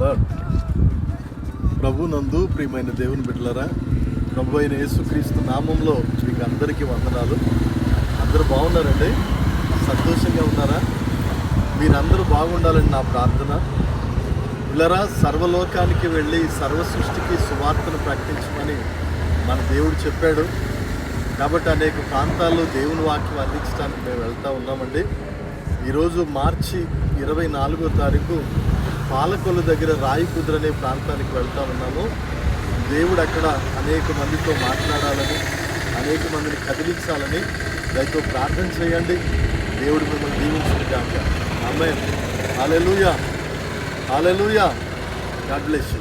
Lord. ప్రభు నందు ప్రియమైన దేవుని బిడ్డలారా, ప్రభు అయిన యేసుక్రీస్తు నామంలో మీకు అందరికీ వందనాలు. అందరూ బాగున్నారండి? సంతోషంగా ఉన్నారా? మీరందరూ బాగుండాలని నా ప్రార్థన. పిల్లరా, సర్వలోకానికి వెళ్ళి సర్వ సృష్టికి సువార్తను ప్రకటించమని మన దేవుడు చెప్పాడు. కాబట్టి అనేక ప్రాంతాల్లో దేవుని వాక్యం అందించడానికి మేము వెళ్తూ ఉన్నామండి. ఈరోజు మార్చి 24వ తారీఖు పాలకొల్లు దగ్గర రాయికుదురు అనే ప్రాంతానికి వెళ్తూ ఉన్నాము. దేవుడు అక్కడ అనేక మందితో మాట్లాడాలని, అనేక మందిని కదిలించాలని దయతో ప్రార్థన చేయండి. దేవుడు మిమ్మల్ని దీవించుగాక. Amen. Hallelujah, hallelujah. God bless you.